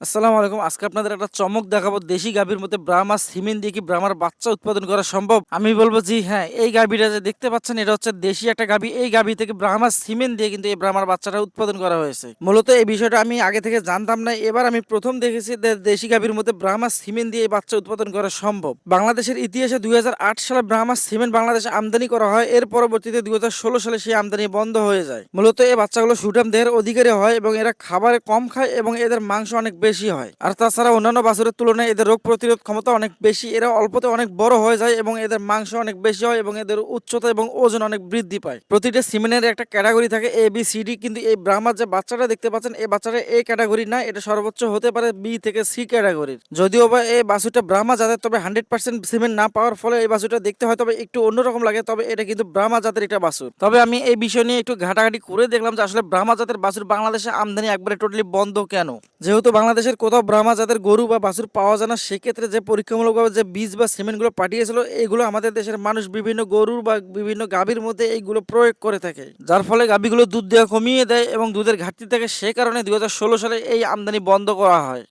আসসালামু আলাইকুম। আজকে আপনাদের একটা চমক দেখাবো। দেশি গাভীর মধ্যে ব্রাহ্মা সিমেন দিয়ে কি ব্রাহ্মার বাচ্চা উৎপাদন করা সম্ভব? আমি বলব জি হ্যাঁ। এই গাভীটা যে দেখতে পাচ্ছেন এটা হচ্ছে দেশি একটা গাভী। এই গাভী থেকে ব্রাহ্মা সিমেন দিয়ে কিন্তু এই ব্রাহ্মার বাচ্চাটা উৎপাদন করা হয়েছে। মূলত এই বিষয়টা আমি আগে থেকে জানতাম না। এবার আমি প্রথম দেখেছি দেশি গাভীর মধ্যে ব্রাহ্মা সিমেন দিয়ে এই বাচ্চা উৎপাদন করা সম্ভব। বাংলাদেশের ইতিহাসে ২০০৮ সালে ব্রাহ্মা সিমেন্ট বাংলাদেশে আমদানি করা হয়। এর পরবর্তীতে ২০১৬ সালে সেই আমদানি বন্ধ হয়ে যায়। মূলত এই বাচ্চাগুলো সুঠাম দেহের অধিকারী হয় এবং এরা খাবারে কম খায় এবং এদের মাংস অনেক বেশি হয়। আর তাছাড়া অন্যান্য বাছুরের তুলনায় এদের রোগ প্রতিরোধ ক্ষমতা অনেক বেশি। এরা অল্পতে অনেক বড় হয়ে যায় এবং এদের মাংস অনেক বেশি হয় এবং এদের উচ্চতা এবং ওজন অনেক বৃদ্ধি পায়। প্রতিটা সিমেনের একটা ক্যাটাগরি থাকে এ বি সি ডি, কিন্তু এই ব্রাহ্মার যে বাচ্চাটা দেখতে পাচ্ছেন এই বাচ্চাটা এ ক্যাটাগরি না, এটা সর্বোচ্চ হতে পারে বি থেকে সি ক্যাটাগরির। যদিও বা এই বাছুরটা ব্রাহ্মা জাতের, তবে 100% সিমেন্ট না পাওয়ার ফলে এই বাছুরটা দেখতে হয়তো বা একটু অন্যরকম লাগে, তবে এটা কিন্তু ব্রাহ্মা জাতের একটা বাছুর। তবে আমি এই বিষয় নিয়ে একটু ঘাটাঘাটি করে দেখলাম যে আসলে ব্রাহ্মা জাতের বাছুর বাংলাদেশে আমদানি একবারে টোটালি বন্ধ কেন। যেহেতু বাংলাদেশের কোথাও ব্রাহ্মা জাতের গরু বা বাছুর পাওয়া যায় না, সেক্ষেত্রে যে পরীক্ষামূলকভাবে যে বীজ বা সিমেন্টগুলো পাঠিয়েছিল এগুলো আমাদের দেশের মানুষ বিভিন্ন গরুর বা বিভিন্ন গাভীর মধ্যে এইগুলো প্রয়োগ করে থাকে, যার ফলে গাভীগুলো দুধ দেওয়া কমিয়ে দেয় এবং দুধের ঘাটতি থাকে। সে কারণে ২০১৬ সালে এই আমদানি বন্ধ করা হয়।